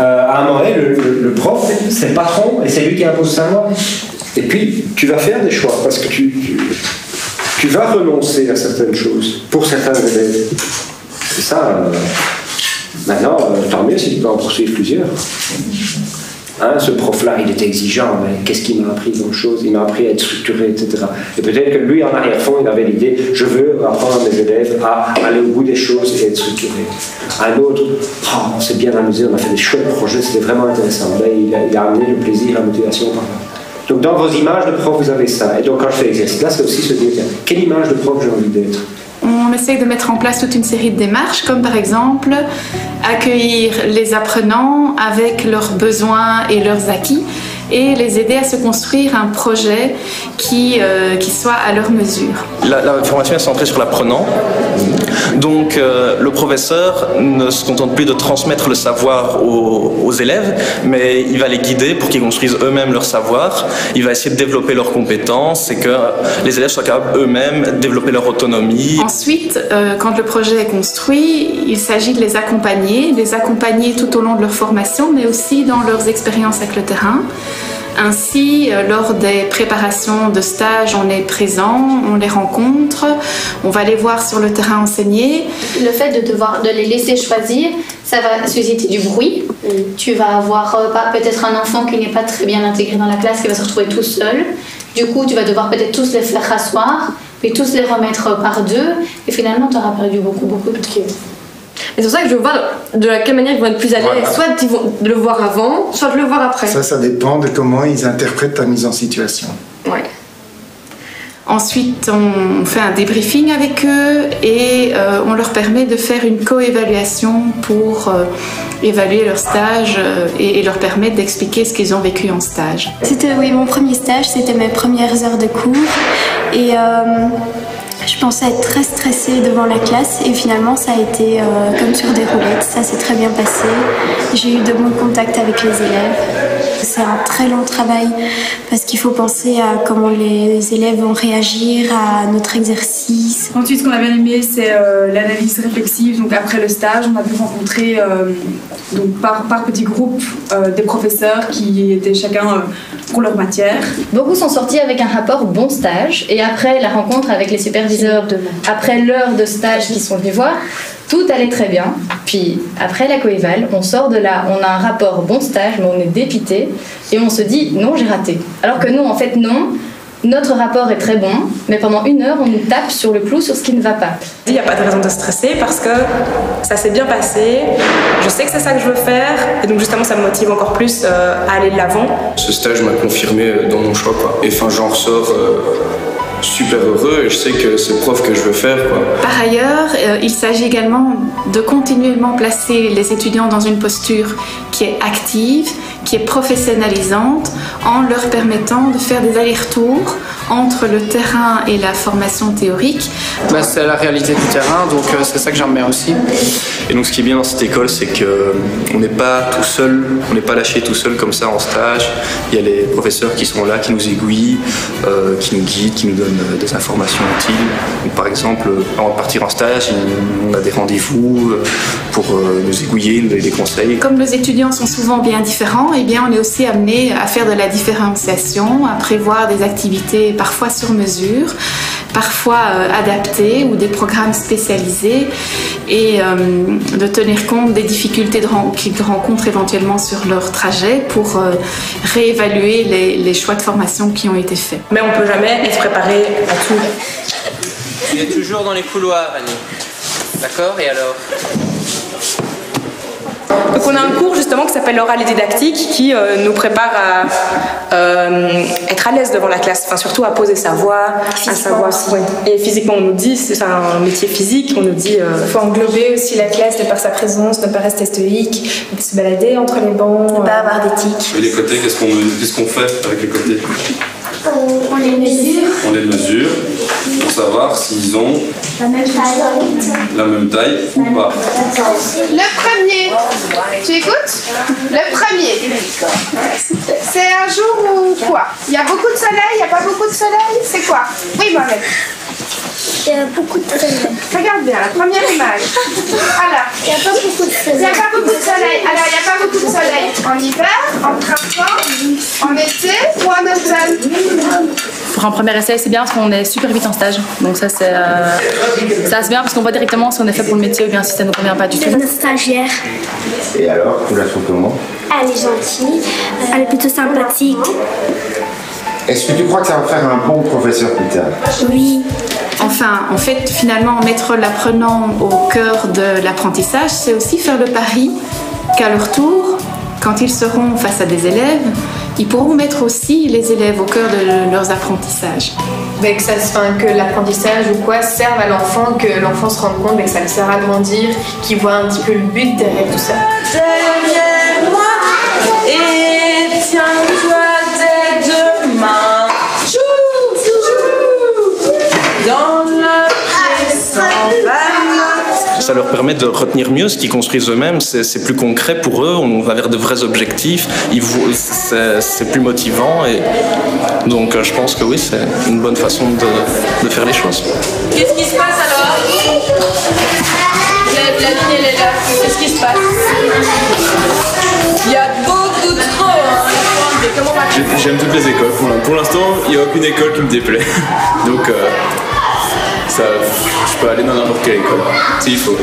À un moment donné, le prof, c'est le patron et c'est lui qui impose sa loi. Et puis, tu vas faire des choix parce que tu vas renoncer à certaines choses pour certains élèves. C'est ça. Maintenant, tant mieux si tu peux en poursuivre plusieurs. Hein, ce prof-là, il était exigeant, mais qu'est-ce qu'il m'a appris comme chose? Il m'a appris à être structuré, etc. Et peut-être que lui, en arrière-fond, il avait l'idée, je veux apprendre à mes élèves à aller au bout des choses et être structuré. Un autre, on s'est bien amusé, on a fait des chouettes projets, c'était vraiment intéressant. Là, il a amené le plaisir, la motivation par là. Donc dans vos images de prof, vous avez ça. Et donc quand je fais l'exercice là, c'est aussi se dire, quelle image de prof j'ai envie d'être? On essaie de mettre en place toute une série de démarches, comme par exemple accueillir les apprenants avec leurs besoins et leurs acquis et les aider à se construire un projet qui soit à leur mesure. La formation est centrée sur l'apprenant. Donc le professeur ne se contente plus de transmettre le savoir aux élèves, mais il va les guider pour qu'ils construisent eux-mêmes leur savoir. Il va essayer de développer leurs compétences et que les élèves soient capables eux-mêmes de développer leur autonomie. Ensuite, quand le projet est construit, il s'agit de les accompagner tout au long de leur formation, mais aussi dans leurs expériences avec le terrain. Ainsi, lors des préparations de stage, on est présent, on les rencontre, on va les voir sur le terrain enseigner. Le fait de les laisser choisir, ça va susciter du bruit. Tu vas avoir peut-être un enfant qui n'est pas très bien intégré dans la classe, qui va se retrouver tout seul. Du coup, tu vas devoir peut-être tous les faire rasseoir, puis tous les remettre par deux, et finalement, tu auras perdu beaucoup de trucs. Et c'est pour ça que je veux voir de quelle manière ils vont être plus à l'aise. Voilà. Soit ils vont le voir avant, soit de le voir après. Ça dépend de comment ils interprètent ta mise en situation. Ouais. Ensuite, on fait un débriefing avec eux et on leur permet de faire une co-évaluation pour évaluer leur stage et leur permettre d'expliquer ce qu'ils ont vécu en stage. C'était mon premier stage, c'était mes premières heures de cours et je pensais être très stressée devant la classe et finalement ça a été comme sur des roulettes, ça s'est très bien passé. J'ai eu de bons contacts avec les élèves. C'est un très long travail parce qu'il faut penser à comment les élèves vont réagir à notre exercice. Ensuite, ce qu'on a bien aimé, c'est l'analyse réflexive. Donc après le stage, on a pu rencontrer donc par petits groupes des professeurs qui étaient chacun pour leur matière. Beaucoup sont sortis avec un rapport bon stage et après la rencontre avec les superviseurs, après l'heure de stage qu'ils sont venus voir, tout allait très bien. Puis après la coéval, on sort de là, on a un rapport bon stage, mais on est dépité et on se dit non, j'ai raté. Alors que nous, en fait, non. Notre rapport est très bon, mais pendant une heure, on nous tape sur le clou sur ce qui ne va pas. Il n'y a pas de raison de stresser parce que ça s'est bien passé, je sais que c'est ça que je veux faire, et donc justement ça me motive encore plus à aller de l'avant. Ce stage m'a confirmé dans mon choix, quoi. Et enfin, j'en ressors super heureux et je sais que c'est le prof que je veux faire, quoi. Par ailleurs, il s'agit également de continuellement placer les étudiants dans une posture qui est active, qui est professionnalisante, en leur permettant de faire des allers-retours entre le terrain et la formation théorique. C'est la réalité du terrain, donc c'est ça que j'aime bien aussi. Et donc ce qui est bien dans cette école, c'est qu'on n'est pas tout seul, on n'est pas lâché tout seul comme ça en stage. Il y a les professeurs qui sont là, qui nous aiguillent, qui nous guident, qui nous donnent des informations utiles. Donc, par exemple, avant de partir en stage, on a des rendez-vous pour nous aiguiller, nous donner des conseils. Comme nos étudiants sont souvent bien différents, eh bien, on est aussi amené à faire de la différenciation, à prévoir des activités parfois sur mesure, parfois adaptées ou des programmes spécialisés et de tenir compte des difficultés qu'ils rencontrent éventuellement sur leur trajet pour réévaluer les choix de formation qui ont été faits. Mais on ne peut jamais être préparé à tout. Tu es toujours dans les couloirs, Annie. D'accord? Et alors? Donc on a un cours justement qui s'appelle l'oral et didactique qui nous prépare à être à l'aise devant la classe, enfin surtout à poser sa voix, à savoir. Ouais. Et physiquement on nous dit, c'est un métier physique, on nous dit... Il faut englober aussi la classe de par sa présence, ne pas rester stoïque, de se balader entre les bancs, ne pas avoir d'éthique. Et les côtés, qu'est-ce qu'on fait avec les côtés? On les mesure. On les mesure pour savoir s'ils ont la même taille ou pas. Le premier, tu écoutes? Le premier, c'est un jour où quoi? Il y a beaucoup de soleil, il n'y a pas beaucoup de soleil, c'est quoi? Oui, Mohamed. Il y a beaucoup de soleil. Regarde bien, la première image. Alors, il n'y a pas beaucoup de soleil. Il n'y a pas beaucoup de soleil. Alors, il n'y a pas beaucoup de soleil. En hiver, en printemps, en été ou en automne? Pour un premier essai, c'est bien parce qu'on est super vite en stage. Donc ça, c'est bien parce qu'on voit directement si on est fait pour le métier ou bien si ça ne nous convient pas du tout. C'est notre stagiaire. Et alors, tu la trouves comment? Elle est gentille, elle est plutôt sympathique. Est-ce que tu crois que ça va faire un bon professeur plus tard? Oui. Enfin, en fait, finalement, mettre l'apprenant au cœur de l'apprentissage, c'est aussi faire le pari qu'à leur tour, quand ils seront face à des élèves, ils pourront mettre aussi les élèves au cœur de leurs apprentissages. Mais que l'apprentissage ou quoi serve à l'enfant, que l'enfant se rende compte, mais que ça le sert à grandir, qu'il voit un petit peu le but derrière tout ça. Derrière moi, et tiens-toi dès demain. Dans le Ça leur permet de retenir mieux ce qu'ils construisent eux-mêmes, c'est plus concret pour eux, on va vers de vrais objectifs, c'est plus motivant et donc je pense que oui, c'est une bonne façon de faire les choses. Qu'est-ce qui se passe alors? La ligne elle est là, qu'est-ce qui se passe? Il y a beaucoup trop, hein. J'aime toutes les écoles, pour l'instant il n'y a aucune école qui me déplaît, donc je peux aller dans n'importe quelle école, s'il faut.